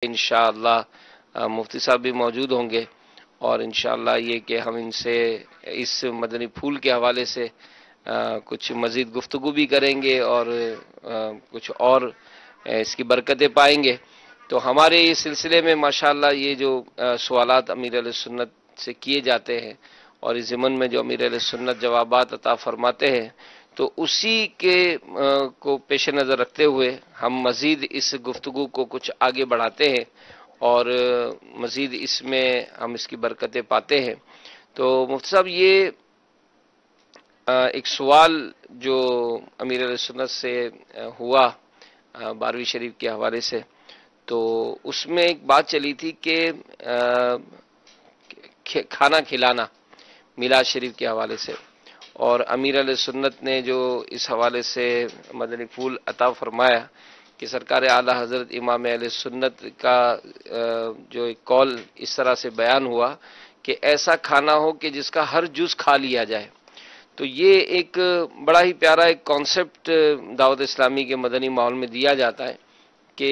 انشاءاللہ مفتی صاحب بھی موجود ہوں گے، اور انشاءاللہ یہ کہ ہم ان سے اس مدنی پھول کے حوالے سے کچھ مزید گفتگو بھی کریں گے، اور کچھ اور اس کی برکتیں پائیں گے۔ تو ہمارے اس سلسلے میں ماشاءاللہ یہ جو سوالات امیر علیہ سنت سے کیے جاتے ہیں، اور اس ضمن میں جو امیر علیہ سنت جوابات عطا فرماتے ہیں، تو اسی کے کو پیش نظر رکھتے ہوئے ہم مزید اس گفتگو کو کچھ آگے بڑھاتے ہیں، اور مزید اس میں ہم اس کی برکتیں پاتے ہیں۔ تو مفتی صاحب، یہ ایک سوال جو امیر علیہ سنت سے ہوا 12ویں شریف کے حوالے سے، تو اس میں ایک بات چلی تھی کہ کھانا کھلانا میلاد شریف کے حوالے سے، اور امیر علیہ سنت نے جو اس حوالے سے مدنی پھول عطا فرمایا کہ سرکار اعلی حضرت امام اہل سنت کا جو ایک قول اس طرح سے بیان ہوا کہ ایسا کھانا ہو کہ جس کا ہر جز کھا لیا جائے۔ تو یہ ایک بڑا ہی پیارا ایک کانسیپٹ دعوت اسلامی کے مدنی ماحول میں دیا جاتا ہے کہ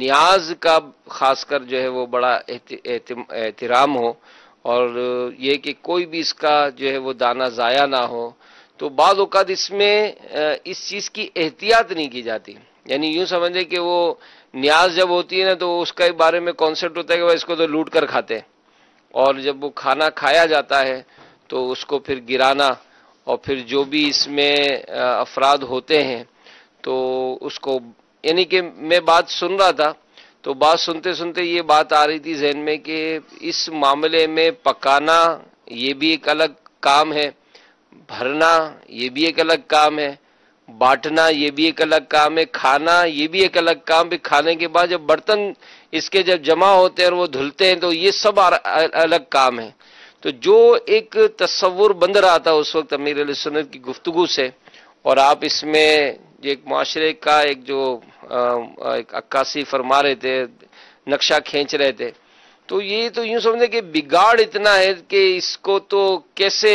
نیاز کا خاص کر جو ہے وہ بڑا احترام ہو، اور یہ کہ کوئی بھی اس کا جو ہے وہ دانہ ضائع نہ ہو۔ تو بعض اوقات اس میں اس چیز کی احتیاط نہیں کی جاتی، یعنی یوں سمجھے کہ وہ نیاز جب ہوتی ہے نا تو اس کا بارے میں کانسیپٹ ہوتا ہے کہ اس کو تو لوٹ کر کھاتے ہیں، اور جب وہ کھانا کھایا جاتا ہے تو اس کو پھر گرانا، اور پھر جو بھی اس میں افراد ہوتے ہیں تو اس کو، یعنی کہ میں بات سن رہا تھا تو بات سنتے سنتے یہ بات آ رہی تھی ذہن میں کہ اس معاملے میں پکانا یہ بھی ایک الگ کام ہے، بھرنا یہ بھی ایک الگ کام ہے، بانٹنا یہ بھی ایک الگ کام ہے، کھانا یہ بھی ایک الگ کام ہے۔ کھانے کے بعد جب برتن اس کے جب جمع ہوتے ہیں اور وہ دھلتے ہیں تو یہ سب الگ کام ہے۔ تو جو ایک تصور بند رہا تھا اس وقت امیر علیہ سنت کی گفتگو سے، اور آپ اس میں ایک معاشرے کا ایک جو ایک عکاسی فرما رہے تھے، نقشہ کھینچ رہے تھے، تو یہ تو یوں سمجھے کہ بگاڑ اتنا ہے کہ اس کو تو کیسے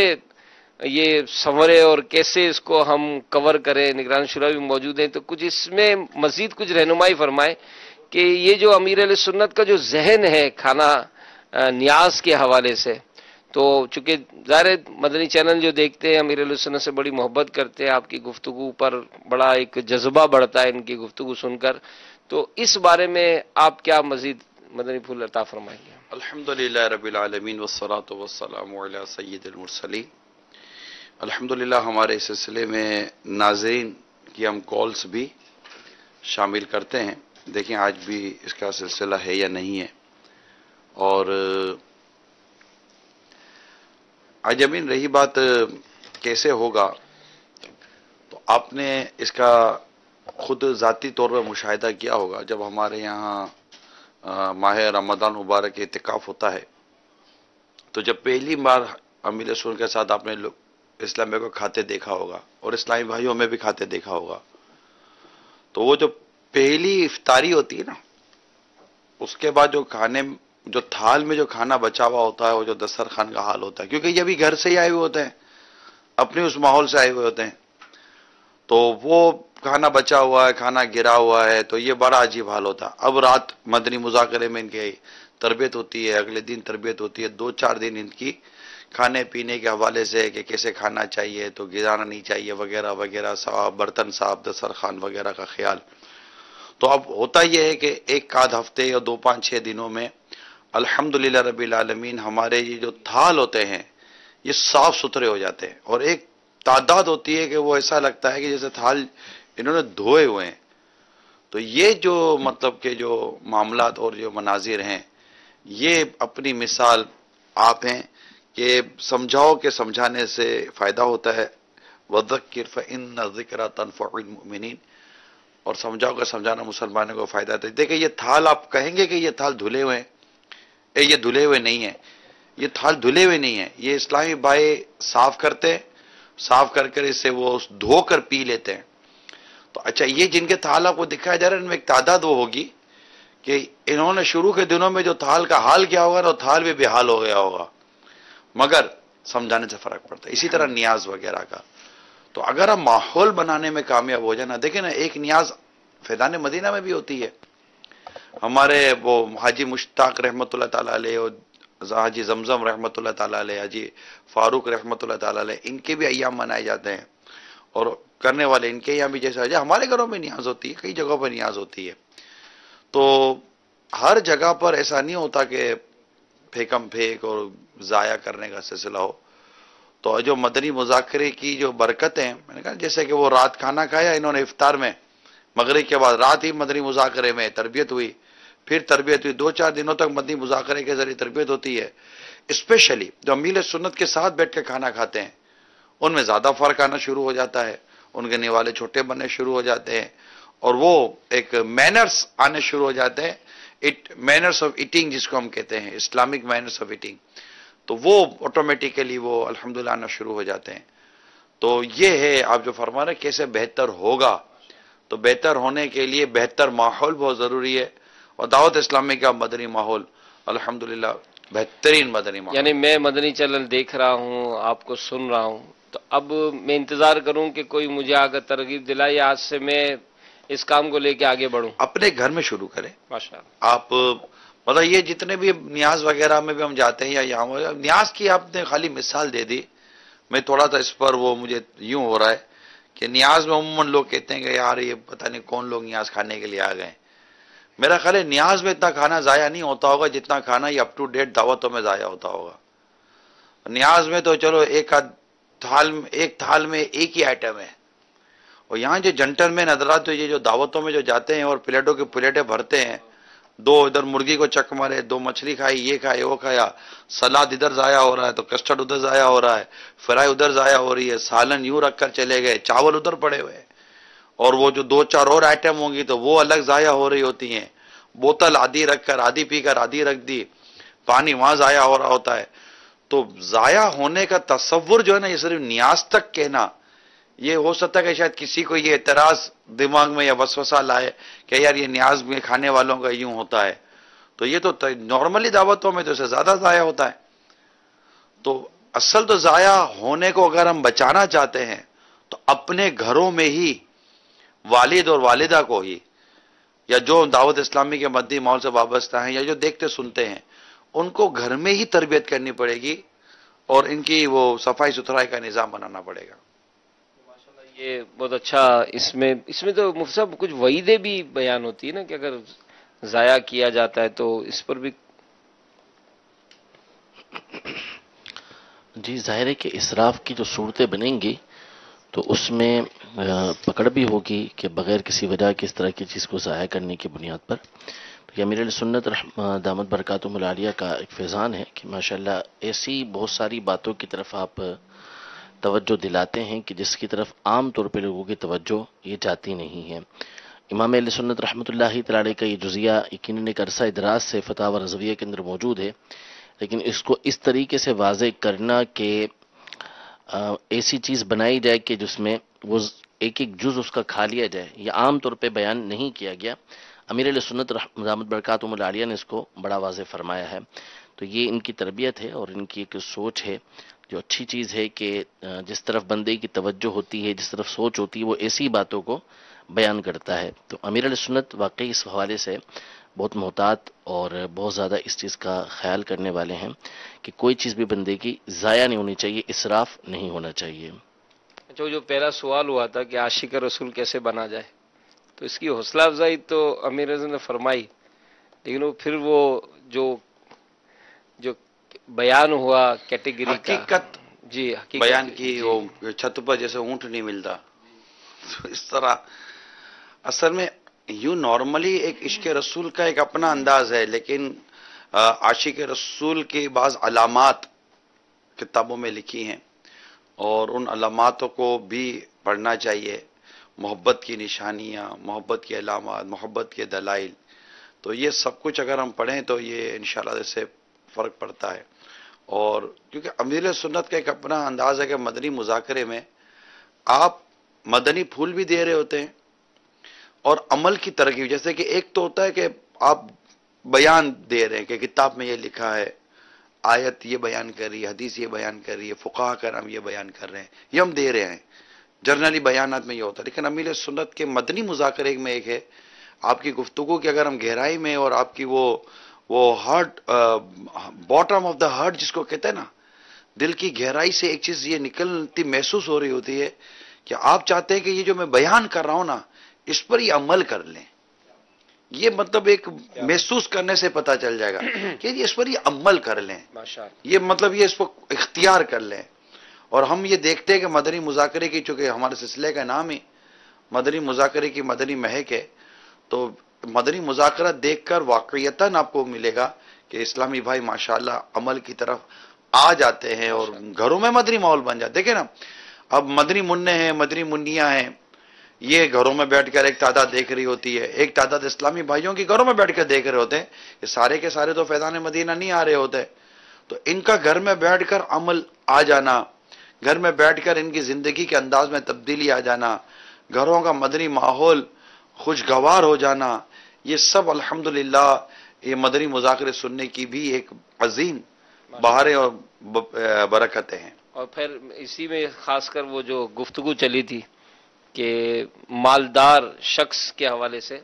یہ سنورے اور کیسے اس کو ہم کور کریں۔ نگران شورا بھی موجود ہیں، تو کچھ اس میں مزید کچھ رہنمائی فرمائیں کہ یہ جو امیر علیہ سنت کا جو ذہن ہے کھانا نیاز کے حوالے سے، تو چونکہ ظاہر مدنی چینل جو دیکھتے ہیں امیر علیہ سنت سے بڑی محبت کرتے ہیں، آپ کی گفتگو پر بڑا ایک جذبہ بڑھتا ہے ان کی گفتگو سن کر، تو اس بارے میں آپ کیا مزید مدنی پھول عطا فرمائیں گے؟ الحمدللہ رب العالمین والصلاة والسلام علی سید المرسلین۔ الحمدللہ ہمارے اس سلسلے میں ناظرین کی ہم کالز بھی شامل کرتے ہیں، دیکھیں آج بھی اس کا سلسلہ ہے یا نہیں ہے۔ اور آج امین رہی بات کیسے ہوگا، تو آپ نے اس کا خود ذاتی طور پر مشاہدہ کیا ہوگا۔ جب ہمارے یہاں ماہ رمضان مبارک اعتکاف ہوتا ہے تو جب پہلی بار امیر رسول کے ساتھ آپ نے اسلامیہ کو کھاتے دیکھا ہوگا اور اسلامی بھائیوں میں بھی کھاتے دیکھا ہوگا، تو وہ جو پہلی افطاری ہوتی ہے نا، اس کے بعد جو تھال میں جو کھانا بچا ہوا ہوتا ہے، وہ جو دسترخوان کا حال ہوتا ہے، کیونکہ یہ بھی گھر سے ہی آئے ہوئے ہوتے ہیں، اپنے اس ماحول سے آئے ہوئے ہوتے ہیں، تو وہ کھانا بچا ہوا ہے، کھانا گرا ہوا ہے، تو یہ بڑا عجیب حال ہوتا ہے۔ اب رات مدنی مذاکرے میں ان کی تربیت ہوتی ہے، اگلے دن تربیت ہوتی ہے، 2-4 دن ان کی کھانے پینے کے حوالے سے کہ کیسے کھانا چاہیے، تو گرانا نہیں چاہیے وغیرہ وغیرہ، صاف برتن صاف، دسترخوان وغیرہ کا خیال۔ تو اب ہوتا یہ ہے کہ ایک آدھ ہفتے یا 2-5-6 دنوں میں الحمدللہ رب العالمین ہمارے یہ جو تھال ہوتے ہیں یہ صاف ستھرے ہو جاتے ہیں، اور ایک تعداد ہوتی ہے کہ وہ ایسا لگتا ہے کہ جیسے تھال انہوں نے دھوئے ہوئے ہیں۔ تو یہ جو مطلب کہ جو معاملات اور جو مناظر ہیں، یہ اپنی مثال آپ ہیں کہ سمجھاؤ کہ سمجھانے سے فائدہ ہوتا ہے، وَذَكِّرْ فَإِنَّ الذِّكْرَىٰ تَنفَعُ الْمُؤْمِنِينَ، اور سمجھاؤ کہ سمجھانا مسلمانوں کو فائدہ دیتا ہے۔ دیکھیں یہ تھال آپ کہیں گے کہ یہ تھال دھلے ہوئے ہیں، یہ دھلے ہوئے نہیں ہیں، یہ تھال دھلے ہوئے نہیں ہیں، یہ اسلامی بھائی صاف کرتے ہیں، صاف کر کر اس سے وہ دھو کر پی لیتے ہیں۔ تو اچھا، یہ جن کے تھال آپ کو دکھایا جا رہا ہے ان میں ایک تعداد وہ ہوگی کہ انہوں نے شروع کے دنوں میں جو تھال کا حال کیا ہوگا نا، تھال بھی بے حال ہو گیا ہوگا، مگر سمجھانے سے فرق پڑتا ہے۔ اسی طرح نیاز وغیرہ کا، تو اگر ہم ماحول بنانے میں کامیاب ہو جانا، دیکھیں نا ایک نیاز فیضان مدینہ میں بھی ہوتی ہے، ہمارے وہ حاجی مشتاق رحمۃ اللہ تعالیٰ علیہ اور حاجی زمزم رحمۃ اللہ تعالیٰ علیہ، حاجی فاروق رحمۃ اللہ تعالیٰ علیہ، ان کے بھی ایام منائے جاتے ہیں، اور کرنے والے ان کے یہاں بھی جیسا ہمارے گھروں میں نیاز ہوتی ہے، کئی جگہوں پر نیاز ہوتی ہے. تو ہر جگہ پر ایسا نہیں ہوتا کہ پھینکم پھینک اور ضائع کرنے کا سلسلہ ہو. تو جو مدنی مذاکرے کی جو برکتیں، میں نے کہا جیسے کہ وہ رات کھانا کھایا انہوں نے افطار میں، مغرب کے بعد رات ہی مدنی مذاکرے میں تربیت ہوئی، پھر تربیت ہوئی، 2-4 دنوں تک مدنی مذاکرے کے ذریعے تربیت ہوتی ہے. اسپیشلی جو امیل سنت کے ساتھ بیٹھ کے کھانا کھاتے ہیں ان میں زیادہ فرق آنا شروع ہو جاتا ہے، ان کے نوالے چھوٹے بننے شروع ہو جاتے ہیں، اور وہ ایک مینرز آنے شروع ہو جاتے ہیں، مینرز آف ایٹنگ جس کو ہم کہتے ہیں، اسلامک مینرز آف ایٹنگ، تو وہ آٹومیٹیکلی وہ الحمدللہ آنا شروع ہو جاتے ہیں. تو یہ ہے آپ جو فرما رہے کیسے بہتر ہوگا، تو بہتر ہونے کے لیے بہتر ماحول بہت ضروری ہے، اور دعوت اسلامی کا مدنی ماحول الحمدللہ بہترین مدنی ماحول. یعنی میں مدنی چینل دیکھ رہا ہوں، آپ کو سن رہا ہوں، تو اب میں انتظار کروں کہ کوئی مجھے آگے ترغیب دلائے، یا آج سے میں اس کام کو لے کے آگے بڑھوں. اپنے گھر میں شروع کریں. ماشاء اللہ. آپ مطلب یہ جتنے بھی نیاز وغیرہ میں بھی ہم جاتے ہیں یا یہاں نیاز کی آپ نے خالی مثال دے دی، میں تھوڑا سا اس پر وہ مجھے یوں ہو رہا ہے کہ نیاز میں عموماً لوگ کہتے ہیں کہ یار یہ پتہ نہیں کون لوگ نیاز کھانے کے لیے آ گئے. میرا خیال ہے نیاز میں اتنا کھانا ضائع نہیں ہوتا ہوگا جتنا کھانا یہ اپ ٹو ڈیٹ دعوتوں میں ضائع ہوتا ہوگا. نیاز میں تو چلو ایک تھال میں ایک ہی آئٹم ہے، اور یہاں جو جنٹل مین حضرات یہ جو دعوتوں میں جو جاتے ہیں اور پلیٹوں کی پلیٹیں بھرتے ہیں، 2 ادھر مرغی کو چک مارے، 2 مچھلی کھائی، یہ کھائے وہ کھایا، سلاد ادھر ضائع ہو رہا ہے تو کسٹرڈ ادھر ضائع ہو رہا ہے، فرائی ادھر ضائع ہو رہی ہے، سالن یوں رکھ کر چلے گئے، چاول ادھر پڑے ہوئے، اور وہ جو 2-4 اور آئٹم ہوں گی تو وہ الگ ضائع ہو رہی ہوتی ہیں. بوتل آدھی رکھ کر آدھی پی کر آدھی رکھ دی، پانی وہاں ضائع ہو رہا ہوتا ہے. تو ضائع ہونے کا تصور جو ہے نا، یہ صرف نیاز تک کہنا، یہ ہو سکتا ہے کہ شاید کسی کو یہ اعتراض دماغ میں یا وسوسہ لائے کہ یار یہ نیاز میں کھانے والوں کا یوں ہوتا ہے، تو یہ تو نارملی دعوتوں میں تو اسے زیادہ ضائع ہوتا ہے. تو اصل تو ضائع ہونے کو اگر ہم بچانا چاہتے ہیں تو اپنے گھروں میں ہی والد اور والدہ کو ہی، یا جو دعوت اسلامی کے مدنی ماحول سے وابستہ ہیں یا جو دیکھتے سنتے ہیں، ان کو گھر میں ہی تربیت کرنی پڑے گی، اور ان کی وہ صفائی ستھرائی کا نظام بنانا پڑے گا. یہ بہت اچھا. اس میں تو مفتی صاحب کچھ وعیدیں بھی بیان ہوتی ہے نا کہ اگر ضائع کیا جاتا ہے تو اس پر بھی. جی ظاہر ہے کہ اسراف کی جو صورتیں بنیں گی تو اس میں پکڑ بھی ہوگی کہ بغیر کسی وجہ کے اس طرح کی چیز کو ضائع کرنے کی بنیاد پر. تو یہ امیر علیہ سنت دامت برکاتہم العالیہ کا ایک فیضان ہے کہ ماشاءاللہ ایسی بہت ساری باتوں کی طرف آپ توجہ دلاتے ہیں کہ جس کی طرف عام طور پہ لوگوں کی توجہ یہ جاتی نہیں ہے. امام علیہ سنت رحمۃ اللہ تعالی کا یہ جزیہ یقیناً ایک عرصہ دراز سے فتاوی رضویہ کے اندر موجود ہے، لیکن اس کو اس طریقے سے واضح کرنا کہ ایسی چیز بنائی جائے کہ جس میں وہ ایک ایک جز اس کا کھا لیا جائے، یہ عام طور پہ بیان نہیں کیا گیا. امیر علیہ سنت دامت برکاتہم العالیہ نے اس کو بڑا واضح فرمایا ہے. تو یہ ان کی تربیت ہے اور ان کی ایک سوچ ہے جو اچھی چیز ہے کہ جس طرف بندے کی توجہ ہوتی ہے، جس طرف سوچ ہوتی ہے، وہ ایسی باتوں کو بیان کرتا ہے. تو امیر علیہ سنت واقعی اس حوالے سے بہت محتاط اور بہت زیادہ اس چیز کا خیال کرنے والے ہیں کہ کوئی چیز بھی بندے کی ضائع نہیں ہونی چاہیے، اسراف نہیں ہونا چاہیے. جو پہلا سوال ہوا تھا کہ عاشق رسول کیسے بنا جائے، تو اس کی حوصلہ افزائی تو امیر اعظم نے فرمائی، لیکن وہ پھر وہ جو بیان ہوا کیٹیگری کا، حقیقت جی حقیقت بیان کی، وہ چھت پر جیسے اونٹ نہیں ملتا، تو اس طرح اصل میں یوں نارملی ایک عشق رسول کا ایک اپنا انداز ہے، لیکن عاشق رسول کی بعض علامات کتابوں میں لکھی ہیں، اور ان علاماتوں کو بھی پڑھنا چاہیے. محبت کی نشانیاں، محبت کی علامات، محبت کے دلائل، تو یہ سب کچھ اگر ہم پڑھیں تو یہ انشاءاللہ اس سے فرق پڑتا ہے. اور کیونکہ امیر سنت کا ایک اپنا انداز ہے کہ مدنی مذاکرے میں آپ مدنی پھول بھی دے رہے ہوتے ہیں اور عمل کی ترغیب، جیسے کہ ایک تو ہوتا ہے کہ آپ بیان دے رہے ہیں کہ کتاب میں یہ لکھا ہے، آیت یہ بیان کر رہی ہے، حدیث یہ بیان کر رہی ہے، فقہا کرام یہ بیان کر رہے ہیں، یہ ہم دے رہے ہیں. جرنلی بیانات میں یہ ہوتا ہے، لیکن امیر سنت کے مدنی مذاکرے میں ایک ہے آپ کی گفتگو کی اگر ہم گہرائی میں اور آپ کی وہ heart, bottom of the heart جس کو کہتے ہیں نا، دل کی گہرائی سے ایک چیز یہ نکلتی محسوس ہو رہی ہوتی ہے کہ آپ چاہتے ہیں کہ یہ جو میں بیان کر رہا ہوں نا، اس پر یہ عمل کر لیں. یہ مطلب ایک محسوس کرنے سے پتا چل جائے گا کہ اس پر یہ عمل کر لیں، یہ مطلب یہ اس کو اختیار کر لیں. اور ہم یہ دیکھتے ہیں کہ مدنی مذاکرے کی، چونکہ ہمارے سلسلے کا نام ہی مدنی مذاکرے کی مدنی مہک ہے، تو مدنی مذاکرہ دیکھ کر واقعیتاً آپ کو ملے گا کہ اسلامی بھائی ماشاءاللہ عمل کی طرف آ جاتے ہیں اور گھروں میں مدنی ماحول بن جاتے. دیکھیں نا، اب مدنی منع ہیں، مدنی منیاں ہیں، یہ گھروں میں بیٹھ کر ایک تعداد دیکھ رہی ہوتی ہے، ایک تعداد اسلامی بھائیوں کی گھروں میں بیٹھ کر دیکھ رہے ہوتے ہیں. یہ سارے کے سارے تو فیضان مدینہ نہیں آ رہے ہوتے، تو ان کا گھر میں بیٹھ کر عمل آ جانا، گھر میں بیٹھ کر ان کی زندگی کے انداز میں تبدیلی آ جانا، گھروں کا مدنی ماحول خوشگوار ہو جانا، یہ سب الحمدللہ یہ مدنی مذاکرے سننے کی بھی ایک عظیم بہاریں اور برکتیں ہیں. اور پھر اسی میں خاص کر وہ جو گفتگو چلی تھی کہ مالدار شخص کے حوالے سے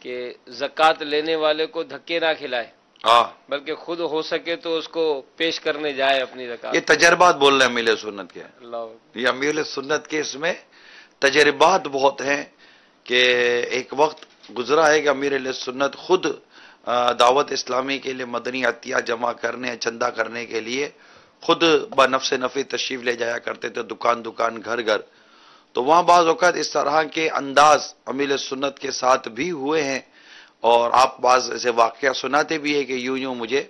کہ زکوٰۃ لینے والے کو دھکے نہ کھلائے، بلکہ خود ہو سکے تو اس کو پیش کرنے جائے اپنی زکوٰۃ. یہ تجربات بول رہے ہیں امیر سنت کے، اللہ یہ امیر سنت کے اس میں تجربات بہت ہیں کہ ایک وقت گزرا ہے کہ امیر سنت خود دعوت اسلامی کے لیے مدنی عطیہ جمع کرنے، چندہ کرنے کے لیے خود بنفس نفی تشریف لے جایا کرتے تھے، دکان دکان، گھر گھر. تو وہاں بعض اوقات اس طرح کے انداز امیر سنت کے ساتھ بھی ہوئے ہیں، اور آپ بعض ایسے واقعہ سناتے بھی ہیں کہ یوں یوں مجھے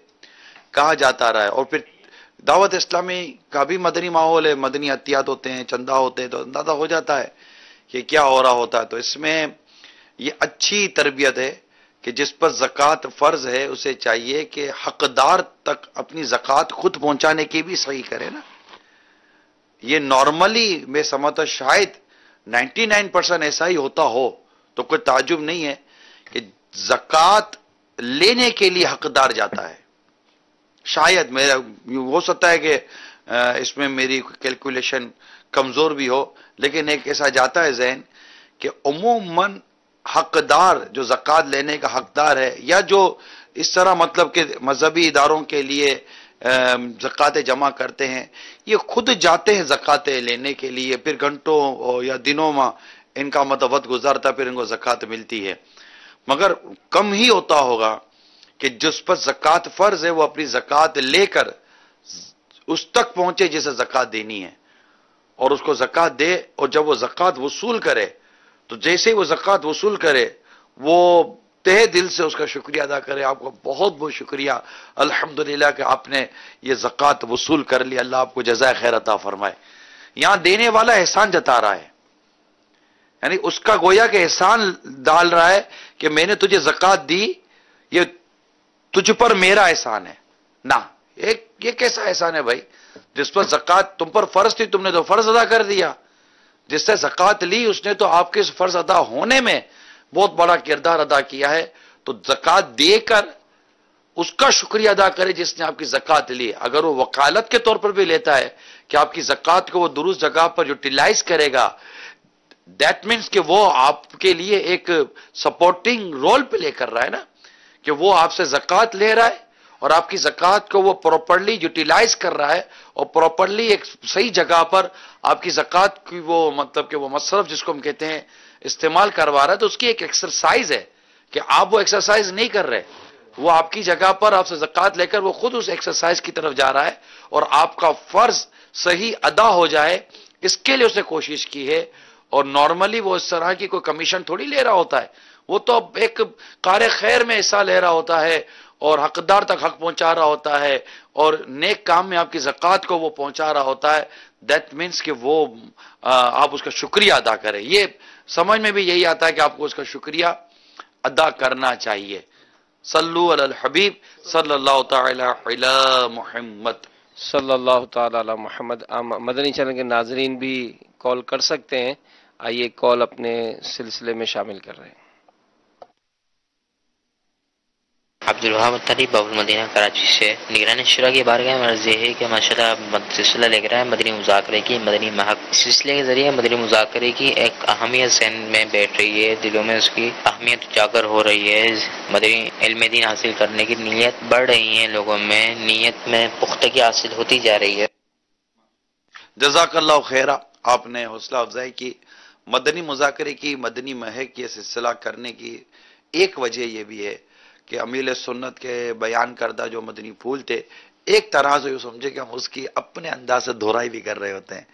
کہا جاتا رہا ہے. اور پھر دعوت اسلامی کا بھی مدنی ماحول ہے، مدنی عطیات ہوتے ہیں، چندہ ہوتے ہیں، تو اندازہ ہو جاتا ہے کہ کیا ہو رہا ہوتا ہے. تو اس میں یہ اچھی تربیت ہے کہ جس پر زکوٰۃ فرض ہے اسے چاہیے کہ حقدار تک اپنی زکوٰۃ خود پہنچانے کی بھی صحیح کرے نا. یہ نارملی میں سمجھتا شاید 99% ایسا ہی ہوتا ہو تو کوئی تعجب نہیں ہے کہ زکوٰۃ لینے کے لیے حقدار جاتا ہے. شاید میرا ہو سکتا ہے کہ اس میں میری کیلکولیشن کمزور بھی ہو، لیکن ایک ایسا جاتا ہے ذہن کہ عموماً حقدار جو زکوٰۃ لینے کا حقدار ہے، یا جو اس طرح مطلب کہ مذہبی اداروں کے لیے زکوٰۃ جمع کرتے ہیں، یہ خود جاتے ہیں زکوٰۃ لینے کے لیے، پھر گھنٹوں یا دنوں میں ان کا وقت گزارتا، پھر ان کو زکوٰۃ ملتی ہے. مگر کم ہی ہوتا ہوگا کہ جس پر زکوٰۃ فرض ہے وہ اپنی زکوٰۃ لے کر اس تک پہنچے جسے زکوٰۃ دینی ہے، اور اس کو زکوٰۃ دے. اور جب وہ زکوٰۃ وصول کرے تو جیسے ہی وہ زکوٰۃ وصول کرے وہ تہ دل سے اس کا شکریہ ادا کرے، آپ کو بہت بہت شکریہ الحمدللہ کہ آپ نے یہ زکوٰۃ وصول کر لی، اللہ آپ کو جزائے خیر عطا فرمائے. یہاں دینے والا احسان جتا رہا ہے، یعنی اس کا گویا کہ احسان ڈال رہا ہے کہ میں نے تجھے زکوٰۃ دی، یہ تجھ پر میرا احسان ہے. نہ یہ کیسا احسان ہے بھائی؟ جس پر زکوٰۃ تم پر فرض تھی تم نے تو فرض ادا کر دیا، جس سے زکوٰۃ لی اس نے تو آپ کے اس فرض ادا ہونے میں بہت بڑا کردار ادا کیا ہے. تو زکوٰۃ دے کر اس کا شکریہ ادا کرے جس نے آپ کی زکوٰۃ لی. اگر وہ وکالت کے طور پر بھی لیتا ہے کہ آپ کی زکوٰۃ کو وہ درست جگہ پر یوٹیلائز کرے گا، دیٹ مینس کہ وہ آپ کے لیے ایک سپورٹنگ رول پلے کر رہا ہے نا، کہ وہ آپ سے زکوٰۃ لے رہا ہے اور آپ کی زکوٰۃ کو وہ پراپرلی یوٹیلائز کر رہا ہے، اور پراپرلی ایک صحیح جگہ پر آپ کی زکوٰۃ کی وہ مطلب کہ وہ مصرف جس کو ہم کہتے ہیں استعمال کروا رہا ہے. تو اس کی ایک ایکسرسائز ہے کہ آپ وہ ایکسرسائز نہیں کر رہے، وہ آپ کی جگہ پر آپ سے زکوٰۃ لے کر وہ خود اس ایکسرسائز کی طرف جا رہا ہے، اور آپ کا فرض صحیح ادا ہو جائے اس کے لیے اس نے کوشش کی ہے. اور نارملی وہ اس طرح کی کوئی کمیشن تھوڑی لے رہا ہوتا ہے، وہ تو ایک کار خیر میں حصہ لے رہا ہوتا ہے اور حقدار تک حق پہنچا رہا ہوتا ہے، اور نیک کام میں آپ کی زکوٰۃ کو وہ پہنچا رہا ہوتا ہے. دیٹ مینس کہ وہ آپ اس کا شکریہ ادا کریں. یہ سمجھ میں بھی یہی آتا ہے کہ آپ کو اس کا شکریہ ادا کرنا چاہیے. صلو علی الحبیب صلی اللہ تعالی علی محمد صلی اللہ تعالی علی محمد. مدنی چینل کے ناظرین بھی کال کر سکتے ہیں. آئیے کال اپنے سلسلے میں شامل کر رہے ہیں. عبدالوہاب اتاری باب المدینہ کراچی سے نگران شورا کی بارگاہ میں عرض یہ ہے کہ ماشاءاللہ سلسلہ لے کر آئے مدنی مذاکرے کی مدنی مہک سلسلے کے ذریعے مدنی مذاکرے کی ایک اہمیت ذہن میں بیٹھ رہی ہے، دلوں میں اس کی اہمیت اجاگر ہو رہی ہے، مدنی علم دین حاصل کرنے کی نیت بڑھ رہی ہے، لوگوں میں نیت میں پختگی حاصل ہوتی جا رہی ہے۔ جزاک اللہ خیرہ، آپ نے حوصلہ افزائی کی مدنی مذاکرے کی مدنی مہک یہ سلسلہ کرنے کی ایک وجہ یہ بھی ہے کہ امیل سنت کے بیان کردہ جو مدنی پھول تھے ایک طرح سے یہ سمجھے کہ ہم اس کی اپنے انداز سے دہرائی بھی کر رہے ہوتے ہیں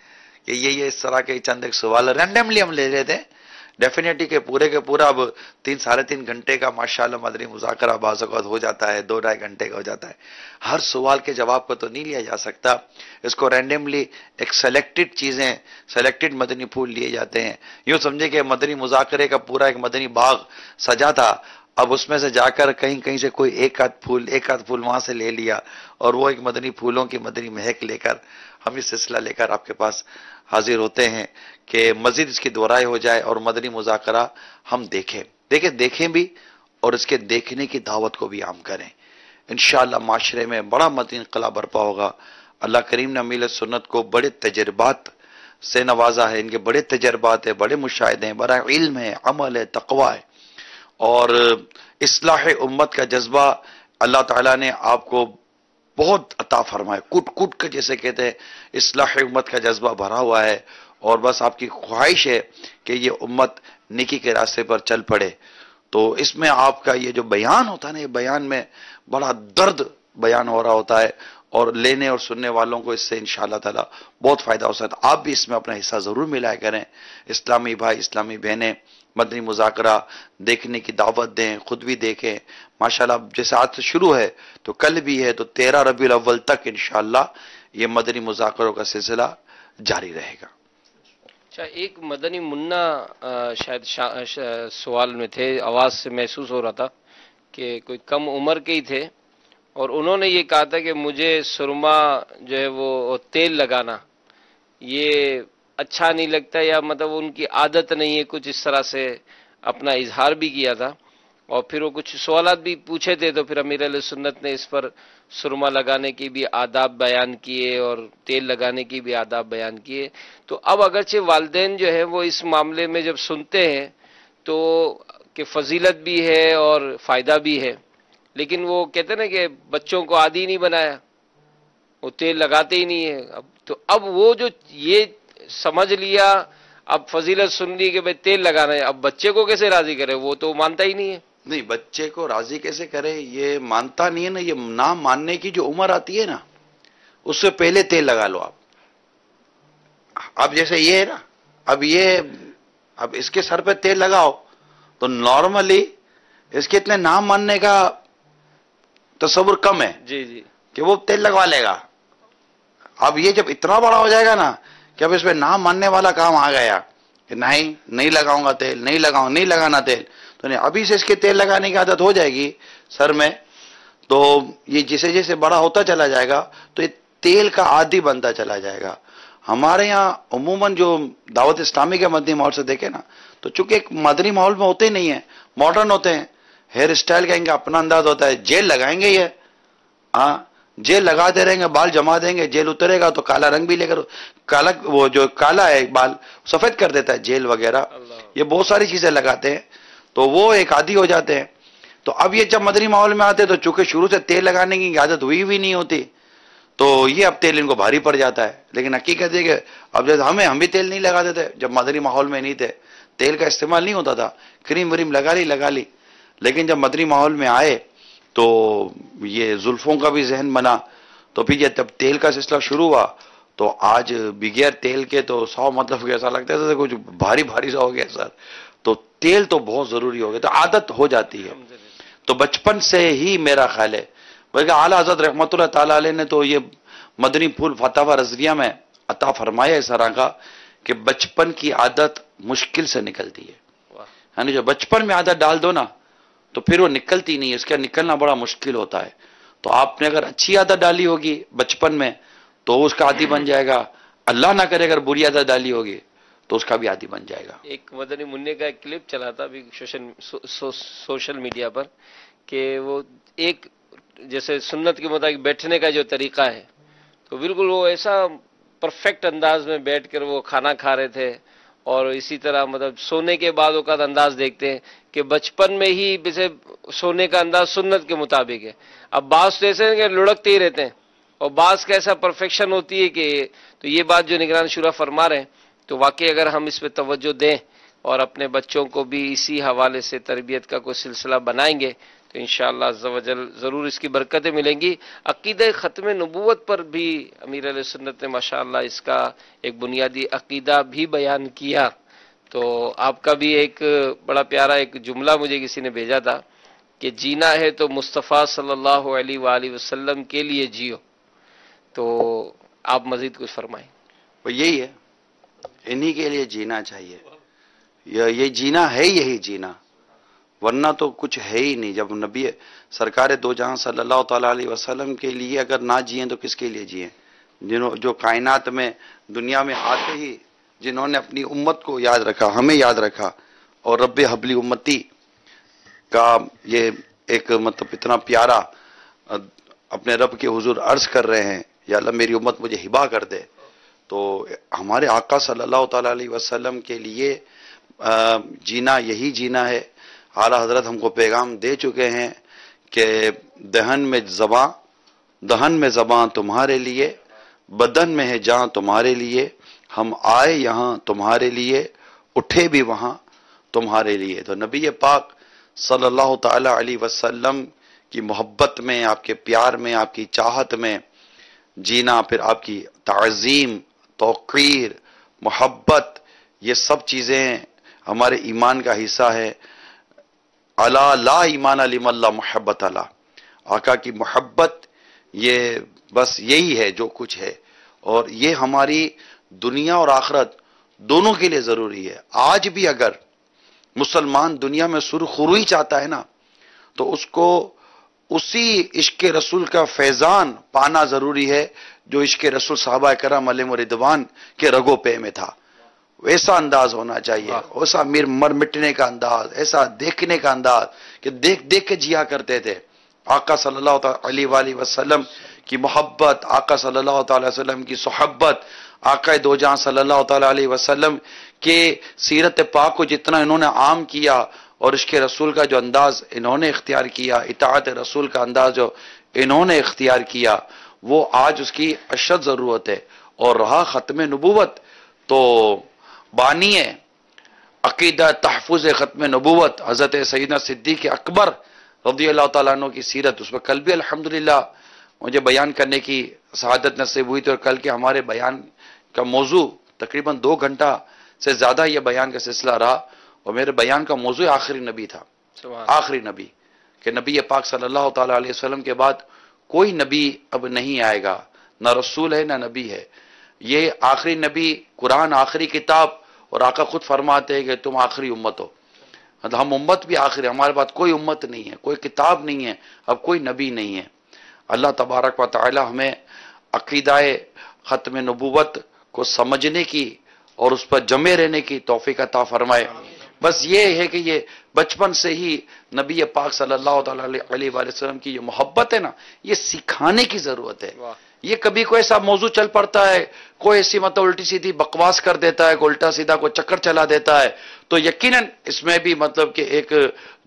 کہ یہ اس طرح کے چند ایک سوال رینڈملی ہم لے لیتے ہیں، ڈیفینیٹلی کہ پورے کے پورا اب 3-3.5 گھنٹے کا ماشاءاللہ مدنی مذاکرہ بعض اوقات ہو جاتا ہے، 2-2.5 گھنٹے کا ہو جاتا ہے، ہر سوال کے جواب کو تو نہیں لیا جا سکتا، اس کو رینڈملی ایک سلیکٹڈ چیزیں، سلیکٹڈ مدنی پھول لیے جاتے ہیں۔ یوں سمجھے کہ مدنی مذاکرے کا پورا ایک مدنی باغ سجا تھا، اب اس میں سے جا کر کہیں سے کوئی ایک آدھ پھول وہاں سے لے لیا، اور وہ ایک مدنی پھولوں کی مدنی مہک لے کر ہم یہ سلسلہ لے کر آپ کے پاس حاضر ہوتے ہیں کہ مزید اس کی دہرائی ہو جائے اور مدنی مذاکرہ ہم دیکھیں بھی، اور اس کے دیکھنے کی دعوت کو بھی عام کریں۔ انشاءاللہ معاشرے میں بڑا مدنی انقلاب برپا ہوگا۔ اللہ کریم نے امیل سنت کو بڑے تجربات سے نوازا ہے، ان کے بڑے تجربات ہیں، بڑے مشاہدے ہیں، بڑا علم ہے، عمل ہے، تقوی ہے، اور اصلاح امت کا جذبہ اللہ تعالیٰ نے آپ کو بہت عطا فرمائے، کٹ کے جیسے کہتے ہیں اصلاح امت کا جذبہ بھرا ہوا ہے، اور بس آپ کی خواہش ہے کہ یہ امت نیکی کے راستے پر چل پڑے۔ تو اس میں آپ کا یہ جو بیان ہوتا ہے نا، یہ بیان میں بڑا درد بیان ہو رہا ہوتا ہے، اور لینے اور سننے والوں کو اس سے انشاءاللہ تعالی بہت فائدہ ہو سکتا ہے۔ آپ بھی اس میں اپنا حصہ ضرور ملایا کریں، اسلامی بھائی اسلامی بہنیں مدنی مذاکرہ دیکھنے کی دعوت دیں، خود بھی دیکھیں۔ ماشاءاللہ جیسے آج سے شروع ہے تو کل بھی ہے، تو 13 ربیع الاول تک انشاءاللہ یہ مدنی مذاکروں کا سلسلہ جاری رہے گا۔ اچھا، ایک مدنی منا شاید سوال میں تھے، آواز سے محسوس ہو رہا تھا کہ کوئی کم عمر کے ہی تھے، اور انہوں نے یہ کہا تھا کہ مجھے سرما جو ہے وہ تیل لگانا یہ اچھا نہیں لگتا، یا مطلب ان کی عادت نہیں ہے، کچھ اس طرح سے اپنا اظہار بھی کیا تھا، اور پھر وہ کچھ سوالات بھی پوچھے تھے، تو پھر امیر علیہ سنت نے اس پر سرما لگانے کی بھی آداب بیان کیے اور تیل لگانے کی بھی آداب بیان کیے۔ تو اب اگرچہ والدین جو ہے وہ اس معاملے میں جب سنتے ہیں تو کہ فضیلت بھی ہے اور فائدہ بھی ہے، لیکن وہ کہتے ہیں نا کہ بچوں کو عادی نہیں بنایا، وہ تیل لگاتے ہی نہیں ہے۔ اب وہ جو یہ سمجھ لیا، اب فضیلت سن لی کہ بھئی تیل لگانا ہے، اب بچے کو کیسے راضی کرے، وہ تو مانتا ہی نہیں ہے۔ نہیں، بچے کو راضی کیسے کرے، یہ مانتا نہیں ہے نا، یہ نہ ماننے کی جو عمر آتی ہے نا، اس سے پہلے تیل لگا لو آپ۔ اب جیسے یہ ہے نا، اب اس کے سر پہ تیل لگاؤ تو نارملی اس کے اتنے نام ماننے کا تصور کم ہے جی جی، کہ وہ تیل لگوا لے گا۔ اب یہ جب اتنا بڑا ہو جائے گا نا کہ اب اس پہ نام ماننے والا کام آ گیا کہ نہیں لگاؤں گا تیل، نہیں لگانا تیل، تو نہیں، ابھی سے اس کے تیل لگانے کی عادت ہو جائے گی سر میں، تو یہ جیسے جیسے بڑا ہوتا چلا جائے گا تو یہ تیل کا عادی بنتا چلا جائے گا۔ ہمارے یہاں عموماً جو دعوت اسلامی کے مدنی ماحول سے دیکھیں نا، تو چونکہ ایک مدنی ماحول میں ہوتے ہی نہیں ہیں، ماڈرن ہوتے ہیں، ہیئر اسٹائل کہیں گے اپنا انداز ہوتا ہے، جیل لگائیں گے، یہ ہاں جیل لگاتے رہیں گے، بال جما دیں گے، جیل اترے گا تو کالا رنگ بھی لے کر وہ جو کالا ہے بال سفید کر دیتا ہے، جیل وغیرہ، یہ بہت ساری چیزیں لگاتے ہیں، تو وہ ایک عادی ہو جاتے ہیں۔ تو اب یہ جب مدنی ماحول میں آتے تو چونکہ شروع سے تیل لگانے کی عادت ہوئی بھی نہیں ہوتی، تو یہ اب تیل ان کو بھاری پڑ جاتا ہے۔ لیکن حقیقت ہے کہ اب جیسے ہم بھی تیل نہیں لگاتے تھے جب مدنی ماحول میں نہیں تھے، تیل کا استعمال نہیں ہوتا تھا، کریم وریم لگا لی، لیکن جب مدنی ماحول میں آئے تو یہ زلفوں کا بھی ذہن بنا، تو پھر جب تیل کا سلسلہ شروع ہوا تو آج بغیر تیل کے تو 100 مطلب کہ ایسا لگتا ہے کچھ بھاری سا ہو گیا سر، تو تیل تو بہت ضروری ہو گیا، تو عادت ہو جاتی ہے۔ تو بچپن سے ہی میرا خیال ہے، بلکہ اعلیٰ حضرت رحمت اللہ تعالی علیہ نے تو یہ مدنی پھول فتاوی رضویہ میں عطا فرمایا اس طرح کا کہ بچپن کی عادت مشکل سے نکلتی ہے، یعنی جو بچپن میں عادت ڈال دو نا تو پھر وہ نکلتی نہیں، اس کا نکلنا بڑا مشکل ہوتا ہے۔ تو آپ نے اگر اچھی عادت ڈالی ہوگی بچپن میں تو اس کا عادی بن جائے گا، اللہ نہ کرے اگر بری عادت ڈالی ہوگی تو اس کا بھی عادی بن جائے گا۔ ایک مدنی منع کا ایک کلپ چلا تھا ابھی سوشل میڈیا پر کہ وہ ایک جیسے سنت کے مطابق بیٹھنے کا جو طریقہ ہے تو بالکل وہ ایسا پرفیکٹ انداز میں بیٹھ کر وہ کھانا کھا رہے تھے. اور اسی طرح مطلب سونے کے بعد اوقات انداز دیکھتے ہیں کہ بچپن میں ہی جیسے سونے کا انداز سنت کے مطابق ہے. اب بعض تو ایسے ہیں کہ لڑکتے ہی رہتے ہیں اور بعض کا ایسا پرفیکشن ہوتی ہے کہ تو یہ بات جو نگران شورا فرما رہے ہیں تو واقعی اگر ہم اس پہ توجہ دیں اور اپنے بچوں کو بھی اسی حوالے سے تربیت کا کوئی سلسلہ بنائیں گے تو انشاءاللہ عز و جل ضرور اس کی برکتیں ملیں گی. عقیدہ ختم نبوت پر بھی امیر علیہ سنت نے ماشاءاللہ اس کا ایک بنیادی عقیدہ بھی بیان کیا. تو آپ کا بھی ایک بڑا پیارا ایک جملہ مجھے کسی نے بھیجا تھا کہ جینا ہے تو مصطفیٰ صلی اللہ علیہ وآلہ وسلم کے لیے جیو. تو آپ مزید کچھ فرمائیں. وہ یہی ہے، انہی کے لیے جینا چاہیے. یہ جینا ہے، یہی جینا، ورنہ تو کچھ ہے ہی نہیں. جب نبی سرکار دو جہاں صلی اللہ تعالیٰ علیہ وسلم کے لیے اگر نہ جئیں تو کس کے لیے جئیں؟ جو کائنات میں دنیا میں آتے ہی جنہوں نے اپنی امت کو یاد رکھا، ہمیں یاد رکھا، اور رب حبلی امتی کا یہ ایک مطلب اتنا پیارا اپنے رب کے حضور عرض کر رہے ہیں یا اللہ میری امت مجھے ہبا کر دے. تو ہمارے آقا صلی اللہ تعالیٰ علیہ وسلم کے لیے جینا یہی جینا ہے. اعلیٰ حضرت ہم کو پیغام دے چکے ہیں کہ دہن میں زباں تمہارے لیے، بدن میں ہے جان تمہارے لیے، ہم آئے یہاں تمہارے لیے، اٹھے بھی وہاں تمہارے لیے. تو نبی پاک صلی اللہ تعالی علیہ وسلم کی محبت میں، آپ کے پیار میں، آپ کی چاہت میں جینا، پھر آپ کی تعظیم، توقیر، محبت، یہ سب چیزیں ہمارے ایمان کا حصہ ہے. الا لا ایمان لمن لا محبت اللہ، آقا کی محبت یہ بس یہی ہے جو کچھ ہے، اور یہ ہماری دنیا اور آخرت دونوں کے لیے ضروری ہے. آج بھی اگر مسلمان دنیا میں سرخروئی چاہتا ہے نا تو اس کو اسی عشق رسول کا فیضان پانا ضروری ہے جو عشق رسول صحابہ کرام علیہم رضوان کے رگو پے میں تھا. ویسا انداز ہونا چاہیے، ویسا مر مٹنے کا انداز، ایسا دیکھنے کا انداز کہ دیکھ کے جیا کرتے تھے. آقا صلی اللہ علیہ وآلہ وسلم کی محبت، آقا صلی اللہ تعالی وسلم کی صحبت، آقا دو جہاں صلی اللہ تعالی علیہ وسلم کے سیرت پاک کو جتنا انہوں نے عام کیا اور عشق رسول کا جو انداز انہوں نے اختیار کیا، اطاعت رسول کا انداز جو انہوں نے اختیار کیا، وہ آج اس کی اشد ضرورت ہے. اور رہا ختم نبوت تو بانی ہے عقیدہ تحفظ ختم نبوت حضرت سیدنا صدیق اکبر رضی اللہ تعالیٰ عنہ کی سیرت. اس میں کل بھی الحمدللہ مجھے بیان کرنے کی سعادت نصیب ہوئی تھی، اور کل کے ہمارے بیان کا موضوع تقریباً 2 گھنٹہ سے زیادہ یہ بیان کا سلسلہ رہا، اور میرے بیان کا موضوع آخری نبی تھا. آخری نبی کہ نبی پاک صلی اللہ تعالیٰ علیہ وسلم کے بعد کوئی نبی اب نہیں آئے گا، نہ رسول ہے نہ نبی ہے. یہ آخری نبی، قرآن آخری کتاب، اور آقا خود فرماتے ہیں کہ تم آخری امت ہو. مطلب ہم امت بھی آخری، ہمارے پاس کوئی امت نہیں ہے، کوئی کتاب نہیں ہے، اب کوئی نبی نہیں ہے. اللہ تبارک و تعالی ہمیں عقیدہ ختم نبوت کو سمجھنے کی اور اس پر جمے رہنے کی توفیق عطا فرمائے. بس یہ ہے کہ یہ بچپن سے ہی نبی پاک صلی اللہ تعالی علیہ وآلہ وسلم کی یہ محبت ہے نا، یہ سکھانے کی ضرورت ہے. یہ کبھی کوئی ایسا موضوع چل پڑتا ہے، کوئی ایسی مطلب الٹی سیدھی بکواس کر دیتا ہے، کوئی الٹا سیدھا کوئی چکر چلا دیتا ہے، تو یقیناً اس میں بھی مطلب کہ ایک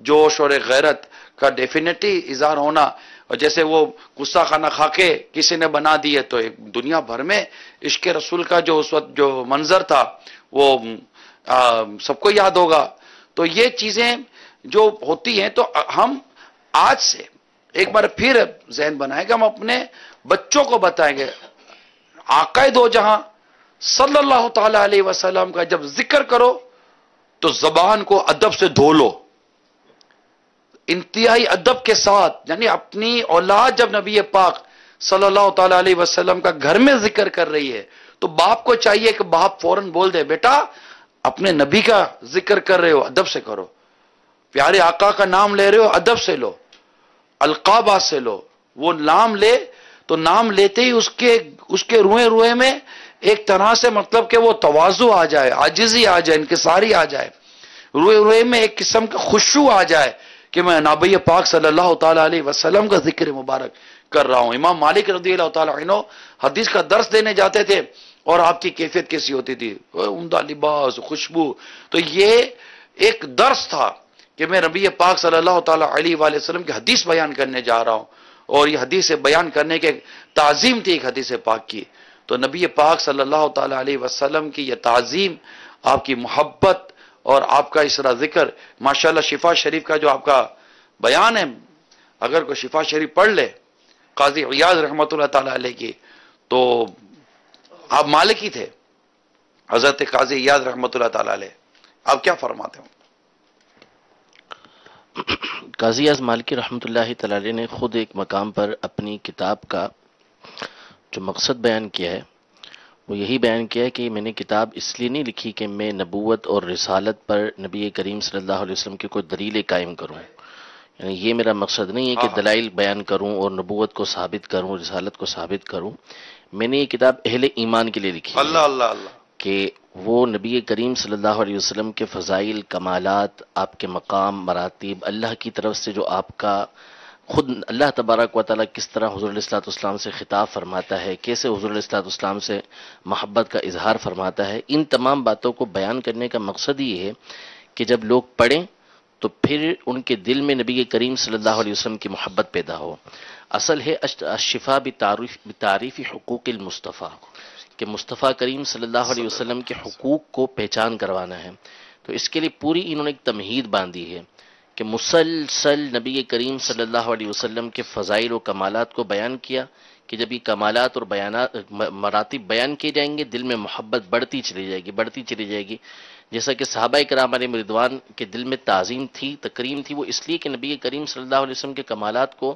جوش اور ایک غیرت کا ڈیفینیٹلی اظہار ہونا. اور جیسے وہ غصہ خانہ خاکے کسی نے بنا دیے تو ایک دنیا بھر میں عشق رسول کا جو اس وقت جو منظر تھا وہ سب کو یاد ہوگا. تو یہ چیزیں جو ہوتی ہیں تو ہم آج سے ایک بار پھر ذہن بنائیں گے، ہم اپنے بچوں کو بتائیں گے آقا دو جہاں صلی اللہ تعالی علیہ وسلم کا جب ذکر کرو تو زبان کو ادب سے دھو لو، انتہائی ادب کے ساتھ. یعنی اپنی اولاد جب نبی پاک صلی اللہ تعالی علیہ وسلم کا گھر میں ذکر کر رہی ہے تو باپ کو چاہیے کہ باپ فوراً بول دے بیٹا اپنے نبی کا ذکر کر رہے ہو ادب سے کرو، پیارے آقا کا نام لے رہے ہو ادب سے لو، القابات سے لو. وہ نام لے تو نام لیتے ہی اس کے روئے میں ایک طرح سے مطلب کہ وہ تواضع آ جائے، عاجزی آ جائے، انکساری آ جائے، روئے میں ایک قسم کا خشوع آ جائے کہ میں نبی پاک صلی اللہ تعالیٰ علیہ وسلم کا ذکر مبارک کر رہا ہوں. امام مالک رضی اللہ تعالیٰ عنہ حدیث کا درس دینے جاتے تھے اور آپ کی کیفیت کیسی ہوتی تھی؟ عمدہ لباس، خوشبو. تو یہ ایک درس تھا کہ میں نبی پاک صلی اللہ تعالیٰ علیہ وآلہ وسلم کی حدیث بیان کرنے جا رہا ہوں، اور یہ حدیث بیان کرنے کے تعظیم تھی ایک حدیث پاک کی. تو نبی پاک صلی اللہ تعالیٰ علیہ وسلم کی یہ تعظیم، آپ کی محبت اور آپ کا اس طرح ذکر، ماشاءاللہ شفا شریف کا جو آپ کا بیان ہے، اگر کوئی شفا شریف پڑھ لے قاضی عیاض رحمۃ اللہ تعالیٰ علیہ کی، تو آپ مالکی تھے حضرت قاضی عیاض رحمۃ اللہ تعالیٰ علیہ، آپ کیا فرماتے ہو؟ قاضی اعظم مالکی رحمۃ اللہ تعالی علیہ نے خود ایک مقام پر اپنی کتاب کا جو مقصد بیان کیا ہے وہ یہی بیان کیا ہے کہ میں نے کتاب اس لیے نہیں لکھی کہ میں نبوت اور رسالت پر نبی کریم صلی اللہ علیہ وسلم کی کوئی دلیل قائم کروں، یعنی یہ میرا مقصد نہیں ہے کہ دلائل بیان کروں اور نبوت کو ثابت کروں، رسالت کو ثابت کروں. میں نے یہ کتاب اہل ایمان کے لیے لکھی ہے. اللہ اللہ اللہ. کہ وہ نبی کریم صلی اللہ علیہ وسلم کے فضائل، کمالات، آپ کے مقام، مراتب، اللہ کی طرف سے جو آپ کا خود اللہ تبارک و تعالیٰ کس طرح حضور علیہ الصلوۃ والسلام سے خطاب فرماتا ہے، کیسے حضور علیہ الصلوۃ والسلام سے محبت کا اظہار فرماتا ہے، ان تمام باتوں کو بیان کرنے کا مقصد یہ ہے کہ جب لوگ پڑھیں تو پھر ان کے دل میں نبی کریم صلی اللہ علیہ وسلم کی محبت پیدا ہو. اصل ہے الشفا بتعریف حقوق المصطفیٰ، کہ مصطفیٰ کریم صلی اللہ علیہ وسلم کے حقوق کو پہچان کروانا ہے. تو اس کے لیے پوری انہوں نے ایک تمہید باندھی ہے کہ مسلسل نبی کریم صلی اللہ علیہ وسلم کے فضائل و کمالات کو بیان کیا کہ جب یہ کمالات اور مراتب بیان کیے جائیں گے دل میں محبت بڑھتی چلی جائے گی. جیسا کہ صحابہ کرام علیہم رضوان کے دل میں تعظیم تھی، تکریم تھی، وہ اس لیے کہ نبی کریم صلی اللہ علیہ وسلم کے کمالات کو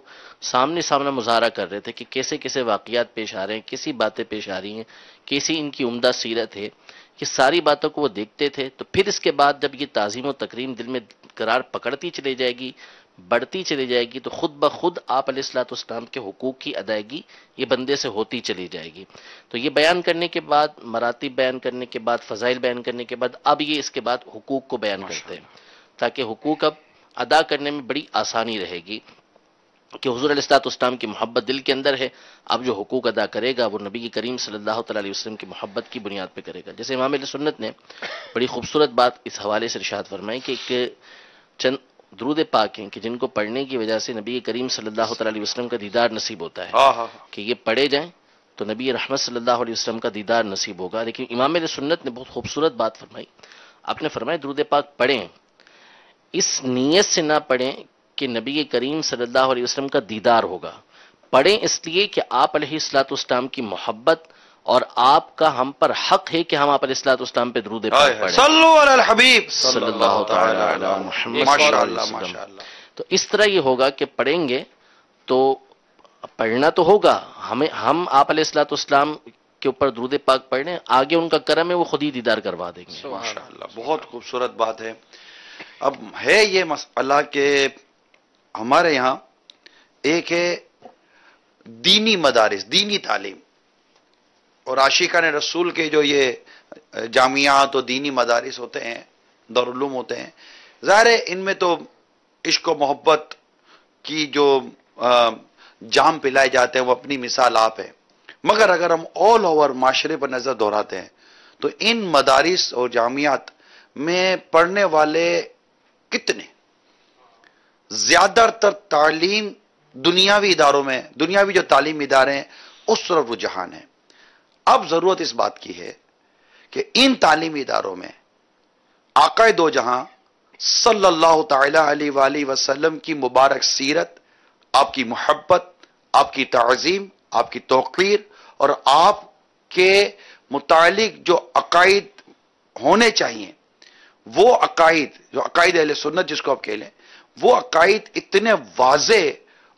سامنے مظاہرہ کر رہے تھے کہ کیسے واقعات پیش آ رہے ہیں، کیسی باتیں پیش آ رہی ہیں، کیسی ان کی عمدہ سیرت ہے. یہ ساری باتوں کو وہ دیکھتے تھے. تو پھر اس کے بعد جب یہ تعظیم و تکریم دل میں قرار پکڑتی چلی جائے گی، بڑھتی چلی جائے گی، تو خود بخود آپ علیہ الصلوۃ والسلام کے حقوق کی ادائیگی یہ بندے سے ہوتی چلی جائے گی. تو یہ بیان کرنے کے بعد، مراتب بیان کرنے کے بعد، فضائل بیان کرنے کے بعد، اب یہ اس کے بعد حقوق کو بیان کرتے ہیں تاکہ حقوق اب ادا کرنے میں بڑی آسانی رہے گی کہ حضور علیہ الصلوۃ والسلام کی محبت دل کے اندر ہے. اب جو حقوق ادا کرے گا وہ نبی کریم صلی اللہ تعالی علیہ وسلم کی محبت کی بنیاد پہ کرے گا. جیسے امام اہل سنت نے بڑی خوبصورت بات اس حوالے سے ارشاد فرمائی کہ ایک چند درود پاک ہیں کہ جن کو پڑھنے کی وجہ سے نبی کریم صلی اللہ تعالی علیہ وسلم کا دیدار نصیب ہوتا ہے، کہ یہ پڑھے جائیں تو نبی رحمت صلی اللہ علیہ وسلم کا دیدار نصیب ہوگا. لیکن امام اہل سنت نے بہت خوبصورت بات فرمائی. آپ نے فرمایا درود پاک پڑھیں، اس نیت سے نہ پڑھیں کہ نبی کریم صلی اللہ علیہ وسلم کا دیدار ہوگا، پڑھیں اس لیے کہ آپ علیہ الصلوۃ والسلام کی محبت اور آپ کا ہم پر حق ہے کہ ہم آپ علیہ الصلوۃ والسلام پہ درود پاک پڑھیں. صلو علی الحبیب صلی اللہ تعالی علی محمد. ماشاءاللہ. تو اس طرح یہ ہوگا کہ پڑھیں گے تو پڑھنا تو ہوگا، ہم آپ علیہ الصلوۃ والسلام کے اوپر درود پاک پڑھیں، آگے ان کا کرم ہے وہ خود ہی دیدار کروا دیں گے. ماشاءاللہ بہت خوبصورت بات ہے. اب ہے یہ مسئلہ کہ ہمارے یہاں ایک ہے دینی مدارس، دینی تعلیم، اور عاشقان رسول کے جو یہ جامعات اور دینی مدارس ہوتے ہیں، دارالعلوم ہوتے ہیں، ظاہر ہے ان میں تو عشق و محبت کی جو جام پلائے جاتے ہیں وہ اپنی مثال آپ ہے. مگر اگر ہم آل اوور معاشرے پر نظر دہراتے ہیں تو ان مدارس اور جامعات میں پڑھنے والے کتنے زیادہ تر تعلیم دنیاوی اداروں میں، دنیاوی جو تعلیم ادارے ہیں اس طرف رجحان ہے. اب ضرورت اس بات کی ہے کہ ان تعلیمی اداروں میں آقا دو جہاں صلی اللہ تعالی علیہ وآلہ وسلم کی مبارک سیرت، آپ کی محبت، آپ کی تعظیم، آپ کی توقیر اور آپ کے متعلق جو عقائد ہونے چاہیے، وہ عقائد جو عقائد اہل سنت جس کو آپ کہہ لیں، وہ عقائد اتنے واضح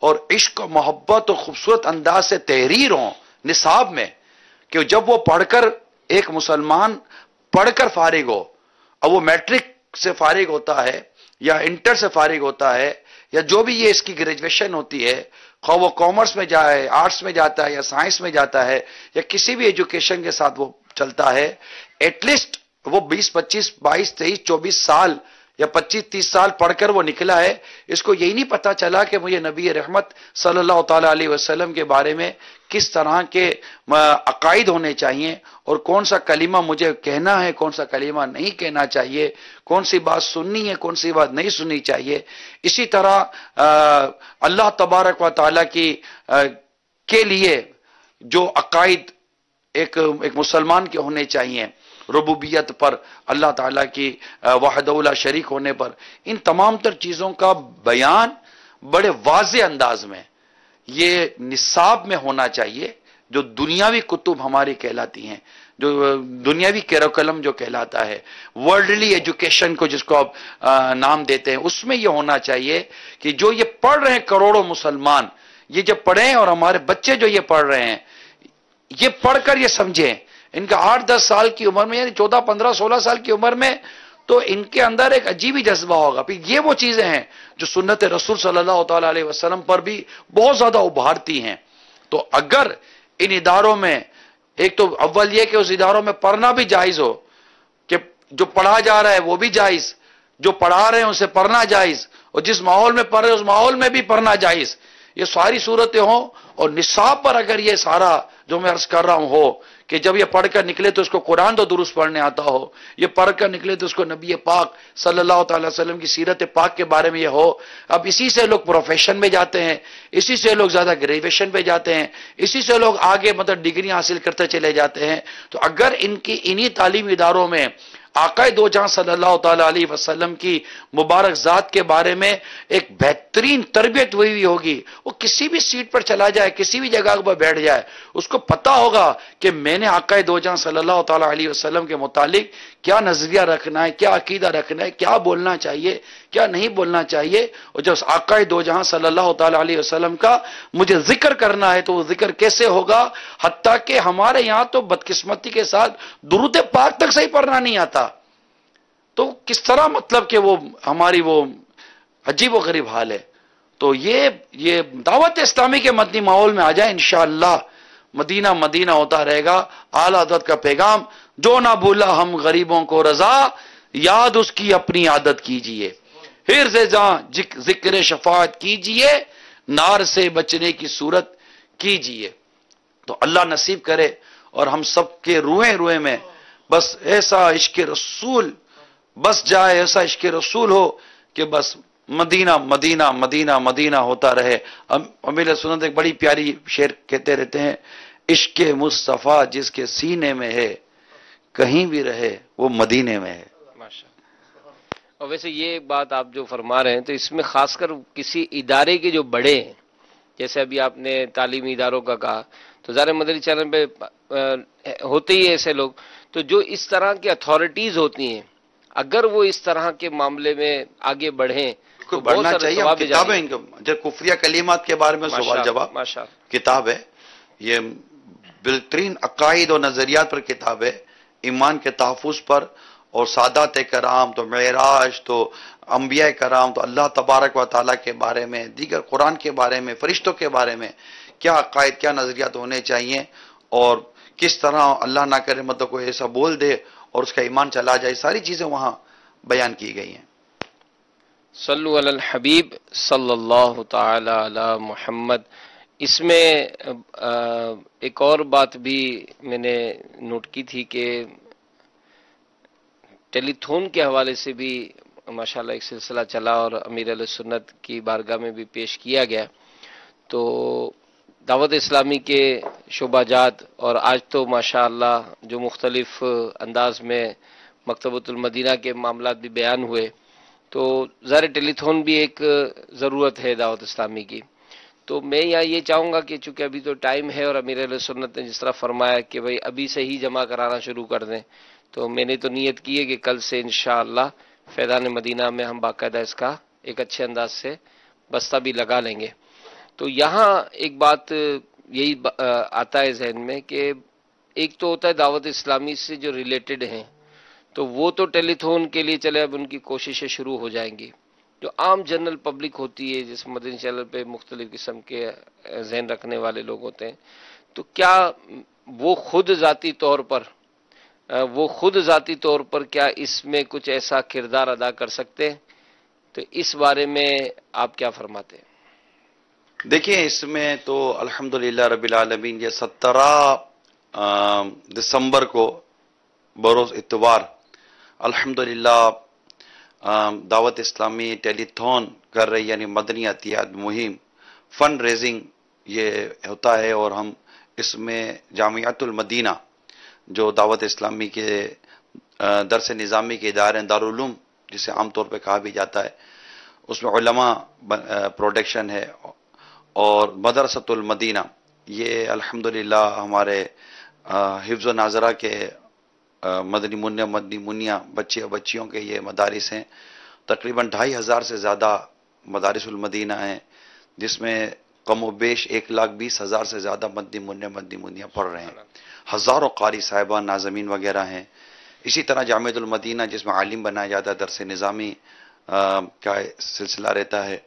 اور عشق و محبت اور خوبصورت انداز سے تحریر ہوں نصاب میں کہ جب وہ پڑھ کر ایک مسلمان پڑھ کر فارغ ہو، اور وہ میٹرک سے فارغ ہوتا ہے یا انٹر سے فارغ ہوتا ہے یا جو بھی یہ اس کی گریجویشن ہوتی ہے، خواہ وہ کامرس میں جائے، آرٹس میں جاتا ہے یا سائنس میں جاتا ہے یا کسی بھی ایجوکیشن کے ساتھ وہ چلتا ہے، ایٹ لیسٹ وہ 20 25 22 23 24 سال یا 25-30 سال پڑھ کر وہ نکلا ہے، اس کو یہی نہیں پتا چلا کہ مجھے نبی رحمت صلی اللہ تعالی علیہ وسلم کے بارے میں کس طرح کے عقائد ہونے چاہیے، اور کون سا کلمہ مجھے کہنا ہے، کون سا کلمہ نہیں کہنا چاہیے، کون سی بات سننی ہے، کون سی بات نہیں سننی چاہیے۔ اسی طرح اللہ تبارک و تعالیٰ کے لیے جو عقائد ایک مسلمان کے ہونے چاہیے، ربوبیت پر، اللہ تعالیٰ کی وحدہ لا شریک ہونے پر، ان تمام تر چیزوں کا بیان بڑے واضح انداز میں یہ نصاب میں ہونا چاہیے، جو دنیاوی کتب ہماری کہلاتی ہیں، جو دنیاوی کیریکولم جو کہلاتا ہے، ورلڈلی ایجوکیشن کو جس کو آپ نام دیتے ہیں، اس میں یہ ہونا چاہیے کہ جو یہ پڑھ رہے ہیں کروڑوں مسلمان، یہ جب پڑھیں اور ہمارے بچے جو یہ پڑھ رہے ہیں، یہ پڑھ کر یہ سمجھیں، ان کا 8-10 سال کی عمر میں، یعنی 14, 15, 16 سال کی عمر میں، تو ان کے اندر ایک عجیب ہی جذبہ ہوگا۔ پھر یہ وہ چیزیں ہیں جو سنت رسول صلی اللہ تعالی علیہ وسلم پر بھی بہت زیادہ ابھارتی ہیں۔ تو اگر ان اداروں میں، ایک تو اول یہ کہ اس اداروں میں پڑھنا بھی جائز ہو، کہ جو پڑھا جا رہا ہے وہ بھی جائز، جو پڑھا رہے ہیں اسے پڑھنا جائز، اور جس ماحول میں پڑھ رہے ہیں اس ماحول میں بھی پڑھنا جائز، یہ ساری صورتیں ہوں، اور نصاب پر اگر یہ سارا جو میں عرض کر رہا ہوں ہو، کہ جب یہ پڑھ کر نکلے تو اس کو قرآن تو درست پڑھنے آتا ہو، یہ پڑھ کر نکلے تو اس کو نبی پاک صلی اللہ تعالی وسلم کی سیرت پاک کے بارے میں یہ ہو۔ اب اسی سے لوگ پروفیشن میں جاتے ہیں، اسی سے لوگ زیادہ گریجویشن پہ جاتے ہیں، اسی سے لوگ آگے مطلب ڈگری حاصل کرتے چلے جاتے ہیں۔ تو اگر انہی تعلیمی اداروں میں آقا دو جہاں صلی اللہ تعالی علیہ وسلم کی مبارک ذات کے بارے میں ایک بہترین تربیت ہوئی ہوگی، وہ کسی بھی سیٹ پر چلا جائے، کسی بھی جگہ پر بیٹھ جائے، اس کو پتا ہوگا کہ میں نے آقا دو جہاں صلی اللہ تعالی علیہ وسلم کے متعلق کیا نظریہ رکھنا ہے، کیا عقیدہ رکھنا ہے، کیا بولنا چاہیے، کیا نہیں بولنا چاہیے۔ اور جب آقا دو جہاں صلی اللہ تعالی علیہ وسلم کا مجھے ذکر کرنا ہے تو وہ ذکر کیسے ہوگا، حتیٰ کہ ہمارے یہاں تو بدقسمتی کے ساتھ درود پاک تک صحیح پڑھنا نہیں آتا، تو کس طرح مطلب کہ وہ ہماری وہ عجیب و غریب حال ہے۔ تو یہ دعوت اسلامی کے مدنی ماحول میں آ جائے، انشاءاللہ مدینہ مدینہ ہوتا رہے گا۔ اعلیٰ حضرت کا پیغام، جو نہ بھولا ہم غریبوں کو رضا، یاد اس کی اپنی عادت کیجئے، حرز جاں ذکر شفاعت کیجئے، نار سے بچنے کی صورت کیجئے۔ تو اللہ نصیب کرے اور ہم سب کے روئیں روئیں میں بس ایسا عشق رسول بس جائے، ایسا عشق رسول ہو کہ بس مدینہ مدینہ مدینہ مدینہ ہوتا رہے۔ امیر سنت ایک بڑی پیاری شعر کہتے رہتے ہیں، عشق مصطفیٰ جس کے سینے میں ہے، کہیں بھی رہے وہ مدینے میں ہے۔ اور ویسے یہ بات آپ جو فرما رہے ہیں تو اس میں خاص کر کسی ادارے کے جو بڑے ہیں، جیسے ابھی آپ نے تعلیمی اداروں کا کہا، تو ظاہر مدنی چینل پہ ہوتے ہی ایسے لوگ، تو جو اس طرح کی اتھارٹیز ہوتی ہیں، اگر وہ اس طرح کے معاملے میں آگے بڑھیں تو بڑھنا چاہیے۔ کتاب ہے جو کفریہ کلمات کے بارے میں سوال جواب کتاب ہے، یہ بہترین عقائد و نظریات پر کتاب ہے، ایمان کے تحفظ پر، اور سادات کرام، تو معراج، تو انبیاء کرام، تو اللہ تبارک و تعالیٰ کے بارے میں، دیگر قرآن کے بارے میں، فرشتوں کے بارے میں کیا عقائد، کیا نظریات ہونے چاہیے، اور کس طرح اللہ نہ کرے مطلب کوئی ایسا بول دے اور اس کا ایمان چلا جائے، ساری چیزیں وہاں بیان کی گئی ہیں۔ صلو علی الحبیب صلی اللہ تعالی علی محمد۔ اس میں ایک اور بات بھی میں نے نوٹ کی تھی کہ ٹیلی تھون کے حوالے سے بھی ماشاءاللہ ایک سلسلہ چلا اور امیر علیہ سنت کی بارگاہ میں بھی پیش کیا گیا۔ تو دعوت اسلامی کے شعبہ جات، اور آج تو ماشاءاللہ جو مختلف انداز میں مکتبۃ المدینہ کے معاملات بھی بیان ہوئے، تو ظاہر ٹیلی تھون بھی ایک ضرورت ہے دعوت اسلامی کی۔ تو میں یہاں یہ چاہوں گا کہ چونکہ ابھی تو ٹائم ہے اور امیر علیہ سنت نے جس طرح فرمایا کہ بھئی ابھی سے ہی جمع کرانا شروع کر دیں، تو میں نے تو نیت کی ہے کہ کل سے انشاءاللہ فیضان مدینہ میں ہم باقاعدہ اس کا ایک اچھے انداز سے بستہ بھی لگا لیں گے۔ تو یہاں ایک بات یہی آتا ہے ذہن میں کہ ایک تو ہوتا ہے دعوت اسلامی سے جو ریلیٹڈ ہیں، تو وہ تو ٹیلی تھون کے لیے چلے اب ان کی کوششیں شروع ہو جائیں گی۔ جو عام جنرل پبلک ہوتی ہے، جس مدنی چینل پہ مختلف قسم کے ذہن رکھنے والے لوگ ہوتے ہیں، تو کیا وہ خود ذاتی طور پر وہ خود ذاتی طور پر کیا اس میں کچھ ایسا کردار ادا کر سکتے ہیں؟ تو اس بارے میں آپ کیا فرماتے ہیں؟ دیکھیں، اس میں تو الحمدللہ رب العالمین یہ 17 دسمبر کو بروز اتوار الحمدللہ دعوت اسلامی ٹیلی تھون کر رہی، یعنی مدنی عطیات مہم فنڈ ریزنگ یہ ہوتا ہے، اور ہم اس میں جامعۃ المدینہ جو دعوت اسلامی کے درس نظامی کے ادارے دارالعلوم جسے عام طور پہ کہا بھی جاتا ہے، اس میں علماء پروڈکشن ہے، اور مدرسۃ المدینہ یہ الحمدللہ ہمارے حفظ و ناظرہ کے مدنی منیا بچے اور بچیوں کے یہ مدارس ہیں۔ تقریباً 2500 سے زیادہ مدارس المدینہ ہیں، جس میں کم و بیش 1,20,000 سے زیادہ مدنی منیا پڑھ رہے ہیں، ہزاروں قاری صاحبان ناظمین وغیرہ ہیں۔ اسی طرح جامعۃ المدینہ جس میں عالم بنایا جاتا ہے، درس نظامی کا سلسلہ رہتا ہے،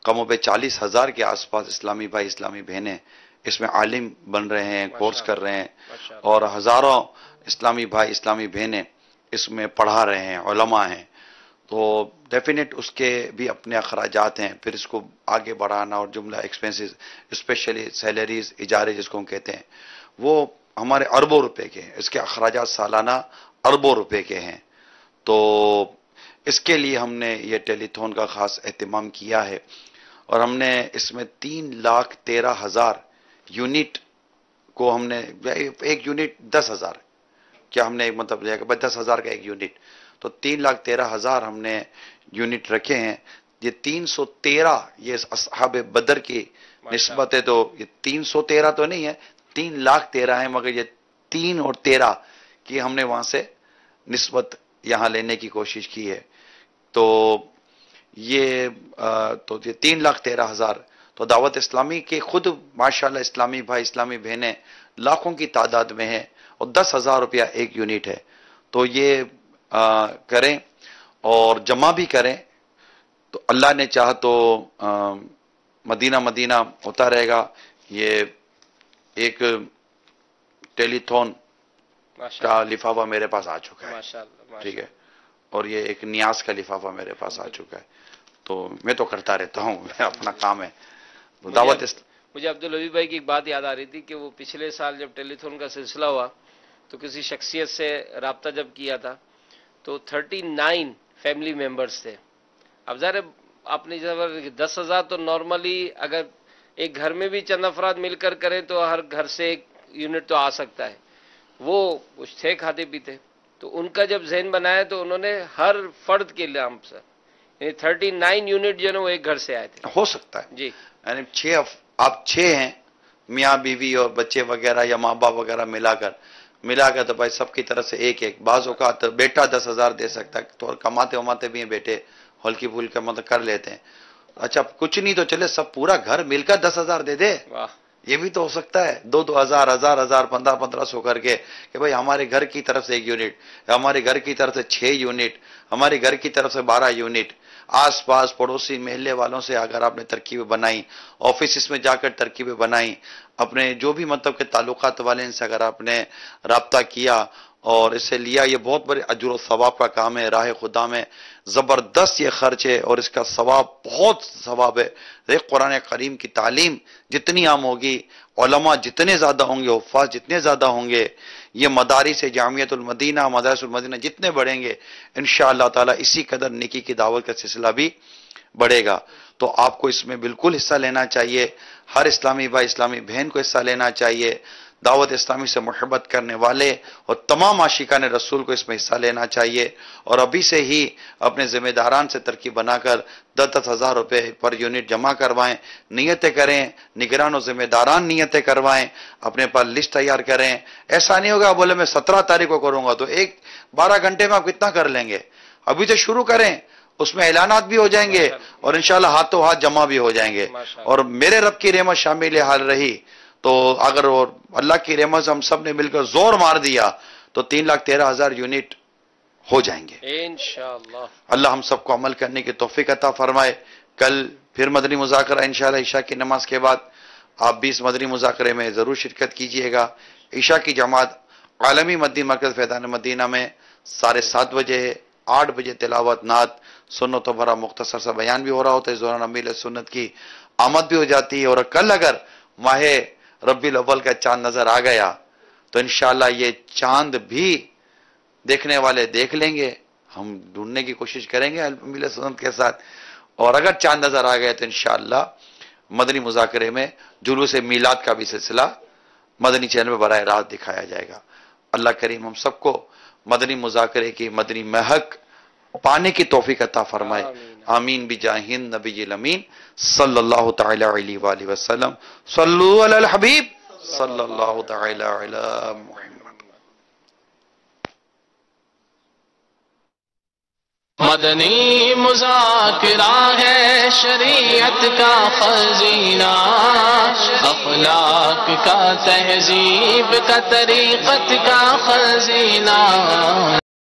کم و بیش 40,000 کے آس پاس اسلامی بھائی اسلامی بہنیں اس میں عالم بن رہے ہیں، کورس کر رہے ہیں، اور ہزاروں اسلامی بھائی اسلامی بہنیں اس میں پڑھا رہے ہیں، علماء ہیں۔ تو ڈیفینیٹ اس کے بھی اپنے اخراجات ہیں، پھر اس کو آگے بڑھانا اور جملہ ایکسپینسز، اسپیشلی سیلریز، اجارے جس کو ہم کہتے ہیں، وہ ہمارے اربوں روپے کے ہیں، اس کے اخراجات سالانہ اربوں روپے کے ہیں۔ تو اس کے لیے ہم نے یہ ٹیلی تھون کا خاص اہتمام کیا ہے، اور ہم نے اس میں 3,13,000 یونٹ کو ہم نے، ایک یونٹ 10,000، کیا ہم نے مطلب لیا کہ 10,000 کا ایک یونٹ، تو 3,13,000 ہم نے یونٹ رکھے ہیں۔ یہ 313 یہ اصحاب بدر کی نسبت ہے، تو یہ 313 تو نہیں ہے، 3,13,000 ہے، مگر یہ 3 اور 13 کی ہم نے وہاں سے نسبت یہاں لینے کی کوشش کی ہے۔ تو یہ 3,13,000 تو دعوت اسلامی کے خود ماشاءاللہ اسلامی بھائی اسلامی بہنیں لاکھوں کی تعداد میں ہیں، اور 10,000 روپیہ ایک یونٹ ہے۔ تو یہ کریں اور جمع بھی کریں، تو اللہ نے چاہا تو مدینہ ہوتا رہے گا۔ یہ ایک ٹیلی تھون کا لفافہ میرے پاس آ چکا ہے، ٹھیک ہے، اور یہ ایک نیاز کا لفافہ میرے پاس آ چکا ہے۔ تو میں تو کرتا رہتا ہوں، اپنا کام ہے۔ دعوت مجھے عبدالعزیز بھائی کی ایک بات یاد آ رہی تھی کہ وہ پچھلے سال جب ٹیلی تھون کا سلسلہ ہوا تو کسی شخصیت سے رابطہ جب کیا تھا تو 39 فیملی ممبرز تھے۔ اب ظاہر آپ نے 10,000 تو نارملی اگر ایک گھر میں بھی چند افراد مل کر کریں تو ہر گھر سے ایک یونٹ تو آ سکتا ہے، وہ کچھ تھے کھاتے پیتے، تو ان کا جب ذہن بنایا تو انہوں نے ہر فرد کے نام سے یعنی 39 یونٹ جو ہے وہ ایک گھر سے آئے تھے۔ ہو سکتا ہے جی، یعنی آپ 6 ہیں، میاں بیوی اور بچے وغیرہ یا ماں باپ وغیرہ ملا کر تو بھائی سب کی طرف سے ایک بعض اوقات بیٹا 10,000 دے سکتا ہے، تو کماتے بھی ہیں بیٹے، ہلکی پھلکی مطلب کر لیتے ہیں۔ اچھا کچھ نہیں تو چلے سب پورا گھر مل کر 10,000 دے دے، واہ، یہ بھی تو ہو سکتا ہے، 2,000 1,000 1,500 کر کے کہ بھائی ہمارے گھر کی طرف سے 1 یونٹ، ہمارے گھر کی طرف سے 6 یونٹ، ہمارے گھر کی طرف سے 12 یونٹ، آس پاس پڑوسی محلے والوں سے اگر آپ نے ترکیبیں بنائی، آفیسز میں جا کر ترکیبیں بنائی، اپنے جو بھی مطلب کہ تعلقات والے ان سے اگر آپ نے رابطہ کیا اور اس سے لیا، یہ بہت بڑے اجر و ثواب کا کام ہے، راہ خدا میں زبردست یہ خرچ ہے، اور اس کا ثواب بہت ثواب ہے۔ دیکھ قرآن کریم کی تعلیم جتنی عام ہوگی، علماء جتنے زیادہ ہوں گے، حفاظ جتنے زیادہ ہوں گے، یہ مدارس جامعۃ المدینہ مدارس المدینہ جتنے بڑھیں گے انشاءاللہ تعالی اسی قدر نیکی کی دعوت کا سلسلہ بھی بڑھے گا۔ تو آپ کو اس میں بالکل حصہ لینا چاہیے، ہر اسلامی بھائی اسلامی بہن کو حصہ لینا چاہیے، دعوت اسلامی سے محبت کرنے والے اور تمام عاشقان رسول کو اس میں حصہ لینا چاہیے، اور ابھی سے ہی اپنے ذمہ داران سے ترکیب بنا کر 10,000 روپے پر یونٹ جمع کروائیں، نیتیں کریں، نگران و ذمہ داران نیتیں کروائیں، اپنے پر لسٹ تیار کریں۔ ایسا نہیں ہوگا بولے میں 17 تاریخ کو کروں گا تو 12 گھنٹے میں آپ کتنا کر لیں گے؟ ابھی سے شروع کریں، اس میں اعلانات بھی ہو جائیں گے اور انشاءاللہ ہاتھوں ہاتھ جمع بھی ہو جائیں گے، اور میرے رب کی رحمت شامل حال رہی تو اگر اللہ کی رحمت سے ہم سب نے مل کر زور مار دیا تو 3,13,000 یونٹ ہو جائیں گے انشاءاللہ۔ اللہ ہم سب کو عمل کرنے کی توفیق عطا فرمائے۔ کل پھر مدنی مذاکرہ انشاءاللہ عشاء کی نماز کے بعد آپ بھی اس مدنی مذاکرے میں ضرور شرکت کیجئے گا۔ عشاء کی جماعت عالمی مدنی مرکز فیضان مدینہ میں 7:30 بجے ہے، 8 بجے تلاوت، نعت، سنت و بھرا مختصر سا بیان بھی ہو رہا ہوتا ہے، اس دوران امیر سنت کی آمد بھی ہو جاتی ہے۔ اور کل اگر ماہ ربیع الاول کا چاند نظر آ گیا تو انشاءاللہ یہ چاند بھی دیکھنے والے دیکھ لیں گے، ہم ڈھونڈنے کی کوشش کریں گے امیر سنت کے ساتھ، اور اگر چاند نظر آ گیا تو انشاءاللہ مدنی مذاکرے میں جلوس میلاد کا بھی سلسلہ مدنی چینل میں براہ راست دکھایا جائے گا۔ اللہ کریم ہم سب کو مدنی مذاکرے کی مدنی مہک پانے کی توفیق عطا فرمائے، آمین بجاہ نبی الامین صلی اللہ تعالی علیہ وآلہ وسلم۔ صلو علی الحبیب صلی اللہ تعالی علی محمد۔ مدنی مذاکرہ ہے شریعت کا خزینہ، اخلاق کا، تہذیب کا، طریقت کا خزینہ۔